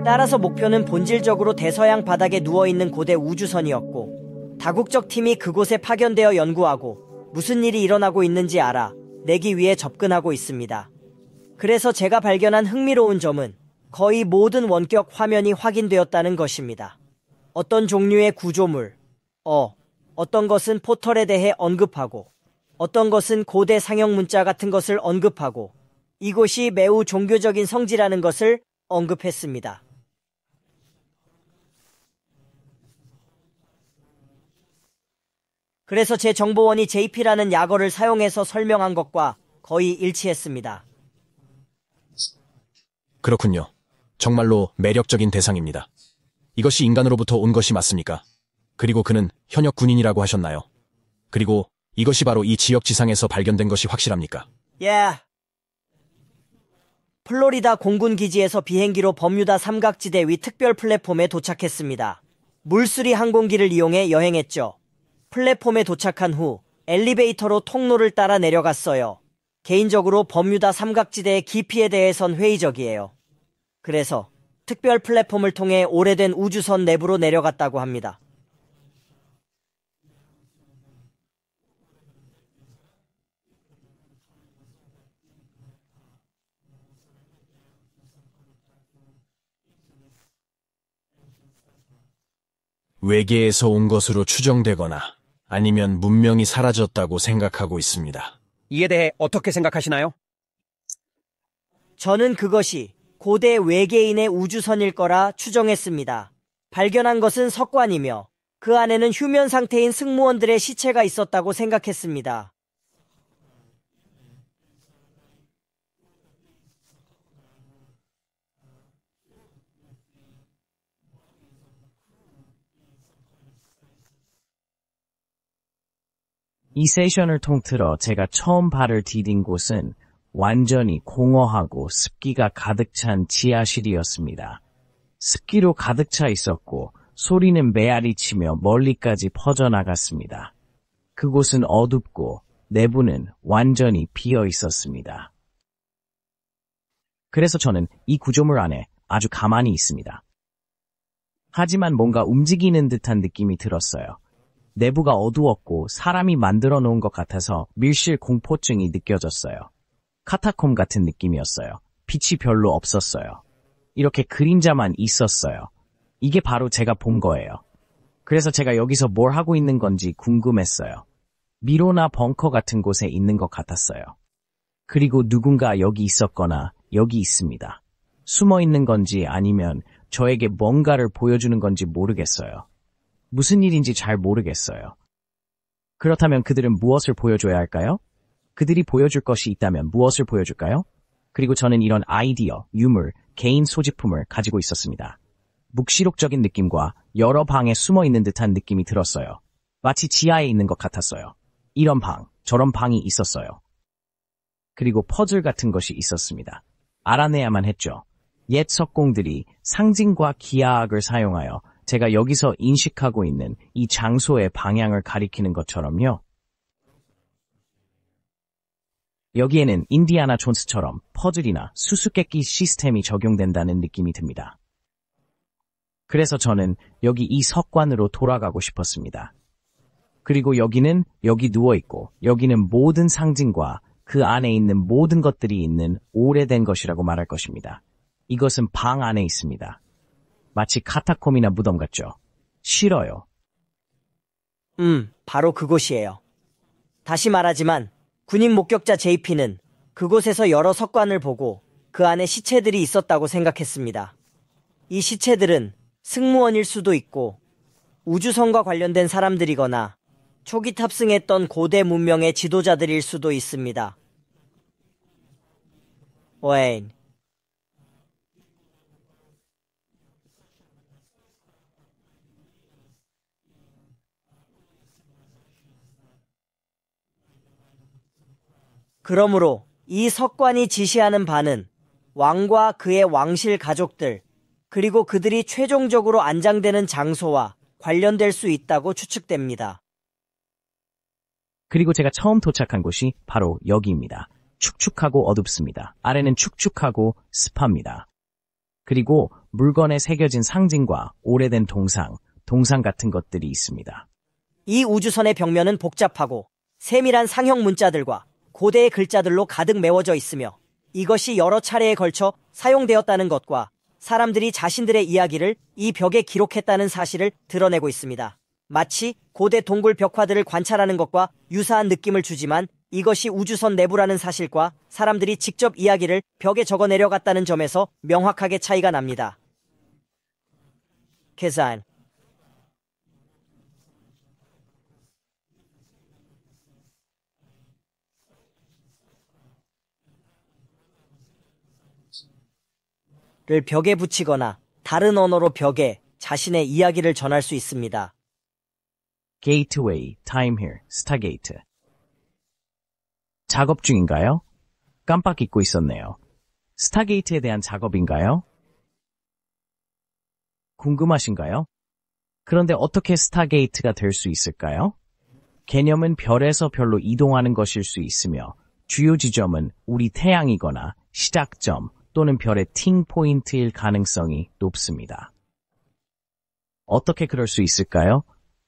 따라서 목표는 본질적으로 대서양 바닥에 누워있는 고대 우주선이었고, 다국적 팀이 그곳에 파견되어 연구하고 무슨 일이 일어나고 있는지 알아내기 위해 접근하고 있습니다. 그래서 제가 발견한 흥미로운 점은 거의 모든 원격 화면이 확인되었다는 것입니다. 어떤 종류의 구조물, 어떤 것은 포털에 대해 언급하고, 어떤 것은 고대 상형 문자 같은 것을 언급하고, 이곳이 매우 종교적인 성지라는 것을 언급했습니다. 그래서 제 정보원이 JP라는 약어를 사용해서 설명한 것과 거의 일치했습니다. 그렇군요. 정말로 매력적인 대상입니다. 이것이 인간으로부터 온 것이 맞습니까? 그리고 그는 현역 군인이라고 하셨나요? 그리고 이것이 바로 이 지역 지상에서 발견된 것이 확실합니까? 플로리다 공군 기지에서 비행기로 버뮤다 삼각지대 위 특별 플랫폼에 도착했습니다. 물수리 항공기를 이용해 여행했죠. 플랫폼에 도착한 후 엘리베이터로 통로를 따라 내려갔어요. 개인적으로 버뮤다 삼각지대의 깊이에 대해선 회의적이에요. 그래서 특별 플랫폼을 통해 오래된 우주선 내부로 내려갔다고 합니다. 외계에서 온 것으로 추정되거나 아니면 문명이 사라졌다고 생각하고 있습니다. 이에 대해 어떻게 생각하시나요? 저는 그것이 고대 외계인의 우주선일 거라 추정했습니다. 발견한 것은 석관이며 그 안에는 휴면 상태인 승무원들의 시체가 있었다고 생각했습니다. 이 세션을 통틀어 제가 처음 발을 디딘 곳은 완전히 공허하고 습기가 가득 찬 지하실이었습니다. 습기로 가득 차 있었고 소리는 메아리 치며 멀리까지 퍼져나갔습니다. 그곳은 어둡고 내부는 완전히 비어 있었습니다. 그래서 저는 이 구조물 안에 아주 가만히 있습니다. 하지만 뭔가 움직이는 듯한 느낌이 들었어요. 내부가 어두웠고 사람이 만들어 놓은 것 같아서 밀실 공포증이 느껴졌어요. 카타콤 같은 느낌이었어요. 빛이 별로 없었어요. 이렇게 그림자만 있었어요. 이게 바로 제가 본 거예요. 그래서 제가 여기서 뭘 하고 있는 건지 궁금했어요. 미로나 벙커 같은 곳에 있는 것 같았어요. 그리고 누군가 여기 있었거나 여기 있습니다. 숨어 있는 건지 아니면 저에게 뭔가를 보여주는 건지 모르겠어요. 무슨 일인지 잘 모르겠어요. 그렇다면 그들은 무엇을 보여줘야 할까요? 그들이 보여줄 것이 있다면 무엇을 보여줄까요? 그리고 저는 이런 아이디어, 유물, 개인 소지품을 가지고 있었습니다. 묵시록적인 느낌과 여러 방에 숨어 있는 듯한 느낌이 들었어요. 마치 지하에 있는 것 같았어요. 이런 방, 저런 방이 있었어요. 그리고 퍼즐 같은 것이 있었습니다. 알아내야만 했죠. 옛 석공들이 상징과 기하학을 사용하여 제가 여기서 인식하고 있는 이 장소의 방향을 가리키는 것처럼요. 여기에는 인디아나 존스처럼 퍼즐이나 수수께끼 시스템이 적용된다는 느낌이 듭니다. 그래서 저는 여기 이 석관으로 돌아가고 싶었습니다. 그리고 여기는 여기 누워있고 여기는 모든 상징과 그 안에 있는 모든 것들이 있는 오래된 것이라고 말할 것입니다. 이것은 방 안에 있습니다. 마치 카타콤이나 무덤 같죠? 싫어요. 바로 그곳이에요. 다시 말하지만 군인 목격자 JP는 그곳에서 여러 석관을 보고 그 안에 시체들이 있었다고 생각했습니다. 이 시체들은 승무원일 수도 있고 우주선과 관련된 사람들이거나 초기 탑승했던 고대 문명의 지도자들일 수도 있습니다. 웨인. 그러므로 이 석관이 지시하는 바는 왕과 그의 왕실 가족들, 그리고 그들이 최종적으로 안장되는 장소와 관련될 수 있다고 추측됩니다. 그리고 제가 처음 도착한 곳이 바로 여기입니다. 축축하고 어둡습니다. 아래는 축축하고 습합니다. 그리고 물건에 새겨진 상징과 오래된 동상 같은 것들이 있습니다. 이 우주선의 벽면은 복잡하고 세밀한 상형 문자들과 고대의 글자들로 가득 메워져 있으며 이것이 여러 차례에 걸쳐 사용되었다는 것과 사람들이 자신들의 이야기를 이 벽에 기록했다는 사실을 드러내고 있습니다. 마치 고대 동굴 벽화들을 관찰하는 것과 유사한 느낌을 주지만 이것이 우주선 내부라는 사실과 사람들이 직접 이야기를 벽에 적어 내려갔다는 점에서 명확하게 차이가 납니다. 계산 를 벽에 붙이거나 다른 언어로 벽에 자신의 이야기를 전할 수 있습니다. Gateway, time here, 스타게이트. 작업 중인가요? 깜빡 잊고 있었네요. 스타게이트에 대한 작업인가요? 궁금하신가요? 그런데 어떻게 스타게이트가 될 수 있을까요? 개념은 별에서 별로 이동하는 것일 수 있으며 주요 지점은 우리 태양이거나 시작점 또는 별의 팅 포인트일 가능성이 높습니다. 어떻게 그럴 수 있을까요?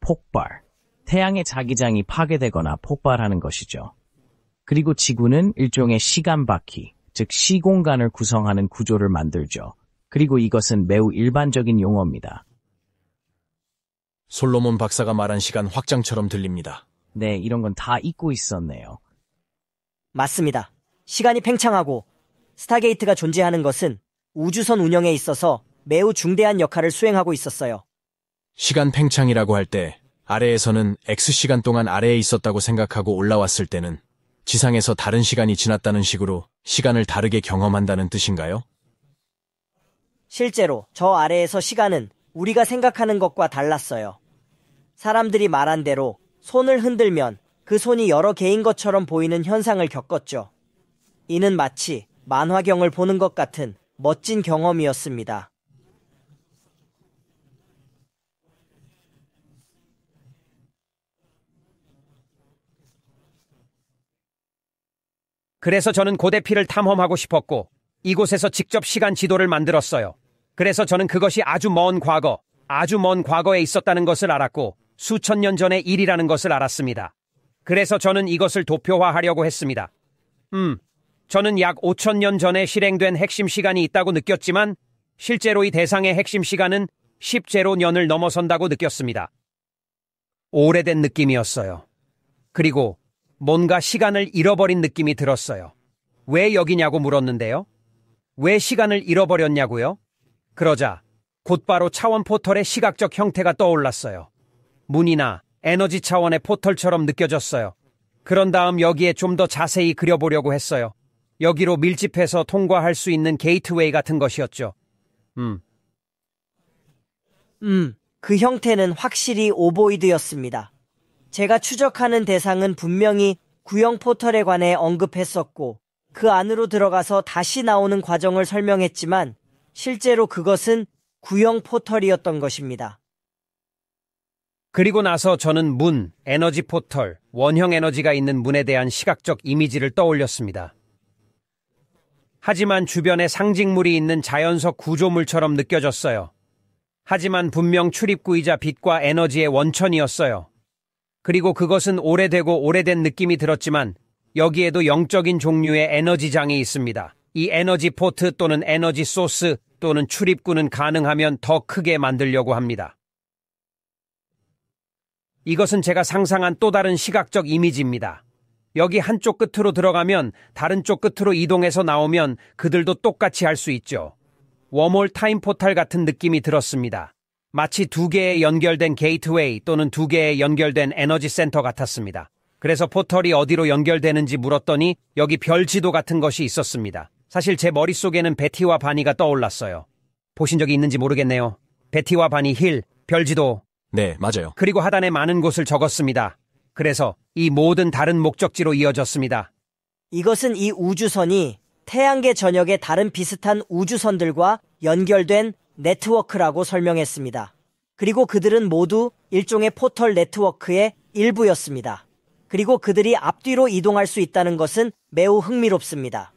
폭발. 태양의 자기장이 파괴되거나 폭발하는 것이죠. 그리고 지구는 일종의 시간 바퀴, 즉 시공간을 구성하는 구조를 만들죠. 그리고 이것은 매우 일반적인 용어입니다. 솔로몬 박사가 말한 시간 확장처럼 들립니다. 네, 이런 건 다 잊고 있었네요. 맞습니다. 시간이 팽창하고 스타게이트가 존재하는 것은 우주선 운영에 있어서 매우 중대한 역할을 수행하고 있었어요. 시간 팽창이라고 할 때 아래에서는 X시간 동안 아래에 있었다고 생각하고 올라왔을 때는 지상에서 다른 시간이 지났다는 식으로 시간을 다르게 경험한다는 뜻인가요? 실제로 저 아래에서 시간은 우리가 생각하는 것과 달랐어요. 사람들이 말한 대로 손을 흔들면 그 손이 여러 개인 것처럼 보이는 현상을 겪었죠. 이는 마치 만화경을 보는 것 같은 멋진 경험이었습니다. 그래서 저는 고대피를 탐험하고 싶었고 이곳에서 직접 시간 지도를 만들었어요. 그래서 저는 그것이 아주 먼 과거에 있었다는 것을 알았고 수천 년 전의 일이라는 것을 알았습니다. 그래서 저는 이것을 도표화하려고 했습니다. 저는 약 5,000년 전에 실행된 핵심 시간이 있다고 느꼈지만 실제로 이 대상의 핵심 시간은 10제로년을 넘어선다고 느꼈습니다. 오래된 느낌이었어요. 그리고 뭔가 시간을 잃어버린 느낌이 들었어요. 왜 여기냐고 물었는데요. 왜 시간을 잃어버렸냐고요? 그러자 곧바로 차원 포털의 시각적 형태가 떠올랐어요. 문이나 에너지 차원의 포털처럼 느껴졌어요. 그런 다음 여기에 좀 더 자세히 그려보려고 했어요. 여기로 밀집해서 통과할 수 있는 게이트웨이 같은 것이었죠. 그 형태는 확실히 오보이드였습니다. 제가 추적하는 대상은 분명히 구형 포털에 관해 언급했었고 그 안으로 들어가서 다시 나오는 과정을 설명했지만 실제로 그것은 구형 포털이었던 것입니다. 그리고 나서 저는 문, 에너지 포털, 원형 에너지가 있는 문에 대한 시각적 이미지를 떠올렸습니다. 하지만 주변에 상징물이 있는 자연석 구조물처럼 느껴졌어요. 하지만 분명 출입구이자 빛과 에너지의 원천이었어요. 그리고 그것은 오래되고 오래된 느낌이 들었지만 여기에도 영적인 종류의 에너지장이 있습니다. 이 에너지 포트 또는 에너지 소스 또는 출입구는 가능하면 더 크게 만들려고 합니다. 이것은 제가 상상한 또 다른 시각적 이미지입니다. 여기 한쪽 끝으로 들어가면 다른 쪽 끝으로 이동해서 나오면 그들도 똑같이 할 수 있죠. 웜홀 타임 포탈 같은 느낌이 들었습니다. 마치 두 개의 연결된 게이트웨이 또는 두 개의 연결된 에너지 센터 같았습니다. 그래서 포털이 어디로 연결되는지 물었더니 여기 별 지도 같은 것이 있었습니다. 사실 제 머릿속에는 베티와 바니가 떠올랐어요. 보신 적이 있는지 모르겠네요. 베티와 바니 힐, 별 지도. 네, 맞아요. 그리고 하단에 많은 곳을 적었습니다. 그래서 이 모든 다른 목적지로 이어졌습니다. 이것은 이 우주선이 태양계 전역의 다른 비슷한 우주선들과 연결된 네트워크라고 설명했습니다. 그리고 그들은 모두 일종의 포털 네트워크의 일부였습니다. 그리고 그들이 앞뒤로 이동할 수 있다는 것은 매우 흥미롭습니다.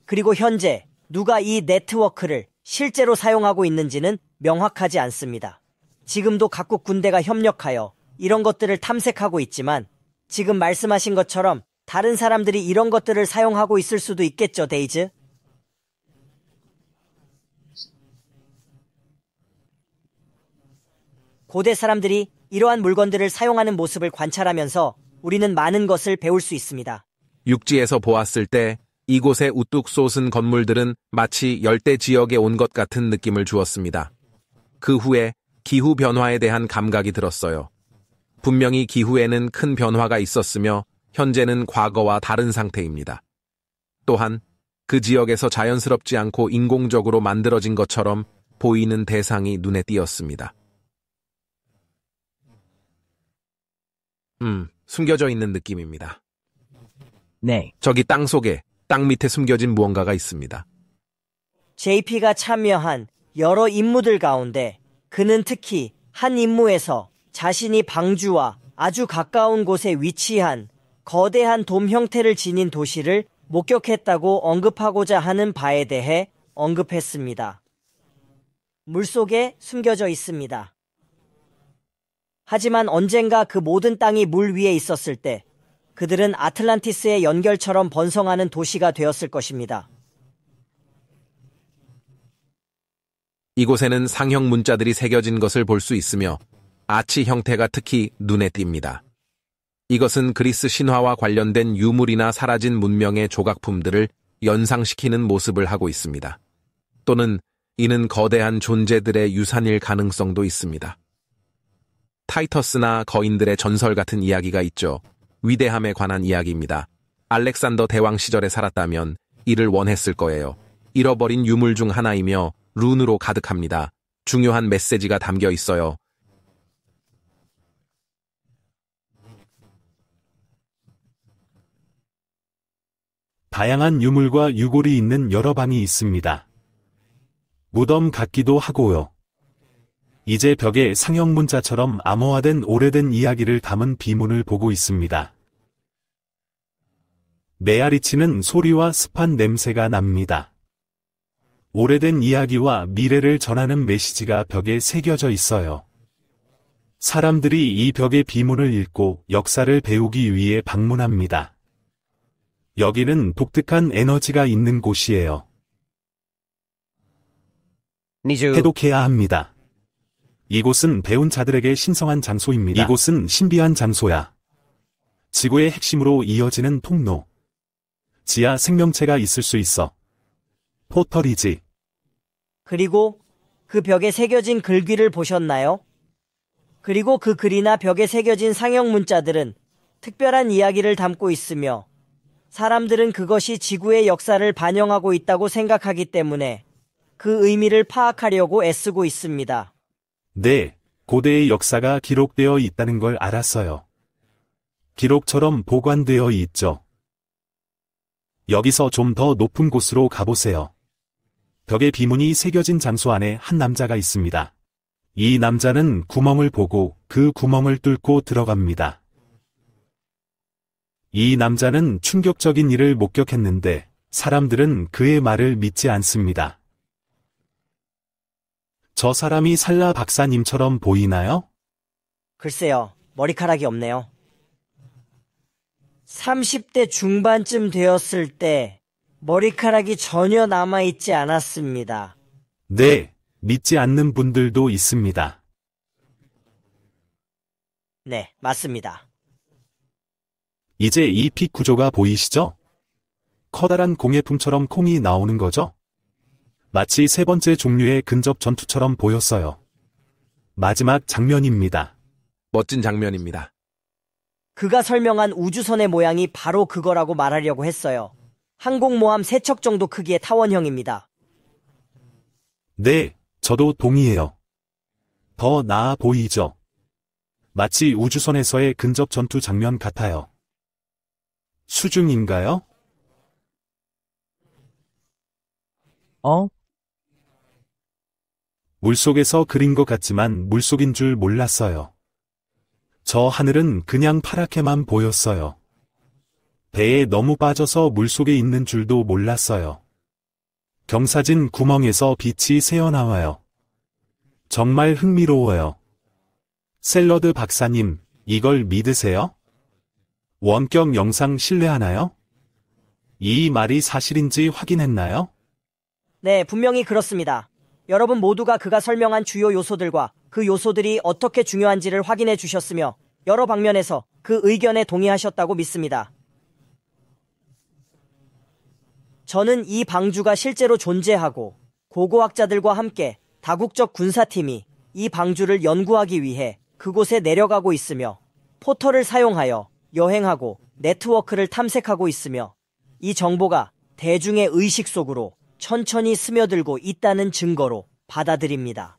그리고 현재 누가 이 네트워크를 실제로 사용하고 있는지는 명확하지 않습니다. 지금도 각국 군대가 협력하여 이런 것들을 탐색하고 있지만 지금 말씀하신 것처럼 다른 사람들이 이런 것들을 사용하고 있을 수도 있겠죠, 데이즈? 고대 사람들이 이러한 물건들을 사용하는 모습을 관찰하면서 우리는 많은 것을 배울 수 있습니다. 육지에서 보았을 때 이곳의 우뚝 솟은 건물들은 마치 열대 지역에 온 것 같은 느낌을 주었습니다. 그 후에 기후 변화에 대한 감각이 들었어요. 분명히 기후에는 큰 변화가 있었으며 현재는 과거와 다른 상태입니다. 또한 그 지역에서 자연스럽지 않고 인공적으로 만들어진 것처럼 보이는 대상이 눈에 띄었습니다. 숨겨져 있는 느낌입니다. 네, 저기 땅 속에, 땅 밑에 숨겨진 무언가가 있습니다. JP가 참여한 여러 임무들 가운데 그는 특히 한 임무에서 자신이 방주와 아주 가까운 곳에 위치한 거대한 돔 형태를 지닌 도시를 목격했다고 언급하고자 하는 바에 대해 언급했습니다. 물속에 숨겨져 있습니다. 하지만 언젠가 그 모든 땅이 물 위에 있었을 때 그들은 아틀란티스의 연결처럼 번성하는 도시가 되었을 것입니다. 이곳에는 상형 문자들이 새겨진 것을 볼 수 있으며 아치 형태가 특히 눈에 띕니다. 이것은 그리스 신화와 관련된 유물이나 사라진 문명의 조각품들을 연상시키는 모습을 하고 있습니다. 또는 이는 거대한 존재들의 유산일 가능성도 있습니다. 타이터스나 거인들의 전설 같은 이야기가 있죠. 위대함에 관한 이야기입니다. 알렉산더 대왕 시절에 살았다면 이를 원했을 거예요. 잃어버린 유물 중 하나이며 룬으로 가득합니다. 중요한 메시지가 담겨 있어요. 다양한 유물과 유골이 있는 여러 방이 있습니다. 무덤 같기도 하고요. 이제 벽에 상형 문자처럼 암호화된 오래된 이야기를 담은 비문을 보고 있습니다. 메아리치는 소리와 습한 냄새가 납니다. 오래된 이야기와 미래를 전하는 메시지가 벽에 새겨져 있어요. 사람들이 이 벽의 비문을 읽고 역사를 배우기 위해 방문합니다. 여기는 독특한 에너지가 있는 곳이에요. 니주 해독해야 합니다. 이곳은 배운 자들에게 신성한 장소입니다. 이곳은 신비한 장소야. 지구의 핵심으로 이어지는 통로. 지하 생명체가 있을 수 있어. 포털이지. 그리고 그 벽에 새겨진 글귀를 보셨나요? 그리고 그 글이나 벽에 새겨진 상형 문자들은 특별한 이야기를 담고 있으며 사람들은 그것이 지구의 역사를 반영하고 있다고 생각하기 때문에 그 의미를 파악하려고 애쓰고 있습니다. 네, 고대의 역사가 기록되어 있다는 걸 알았어요. 기록처럼 보관되어 있죠. 여기서 좀 더 높은 곳으로 가보세요. 벽에 비문이 새겨진 장소 안에 한 남자가 있습니다. 이 남자는 구멍을 보고 그 구멍을 뚫고 들어갑니다. 이 남자는 충격적인 일을 목격했는데 사람들은 그의 말을 믿지 않습니다. 저 사람이 살라 박사님처럼 보이나요? 글쎄요, 머리카락이 없네요. 30대 중반쯤 되었을 때 머리카락이 전혀 남아있지 않았습니다. 네, 믿지 않는 분들도 있습니다. 네, 맞습니다. 이제 이 피 구조가 보이시죠? 커다란 공예품처럼 콩이 나오는 거죠? 마치 세 번째 종류의 근접 전투처럼 보였어요. 마지막 장면입니다. 멋진 장면입니다. 그가 설명한 우주선의 모양이 바로 그거라고 말하려고 했어요. 항공모함 3척 정도 크기의 타원형입니다. 네, 저도 동의해요. 더 나아 보이죠? 마치 우주선에서의 근접 전투 장면 같아요. 수중인가요? 물속에서 그린 것 같지만 물속인 줄 몰랐어요. 저 하늘은 그냥 파랗게만 보였어요. 배에 너무 빠져서 물속에 있는 줄도 몰랐어요. 경사진 구멍에서 빛이 새어나와요. 정말 흥미로워요. 샐러드 박사님, 이걸 믿으세요? 원격 영상 신뢰하나요? 이 말이 사실인지 확인했나요? 네, 분명히 그렇습니다. 여러분 모두가 그가 설명한 주요 요소들과 그 요소들이 어떻게 중요한지를 확인해 주셨으며 여러 방면에서 그 의견에 동의하셨다고 믿습니다. 저는 이 방주가 실제로 존재하고 고고학자들과 함께 다국적 군사팀이 이 방주를 연구하기 위해 그곳에 내려가고 있으며 포털을 사용하여 여행하고 네트워크를 탐색하고 있으며 이 정보가 대중의 의식 속으로 천천히 스며들고 있다는 증거로 받아들입니다.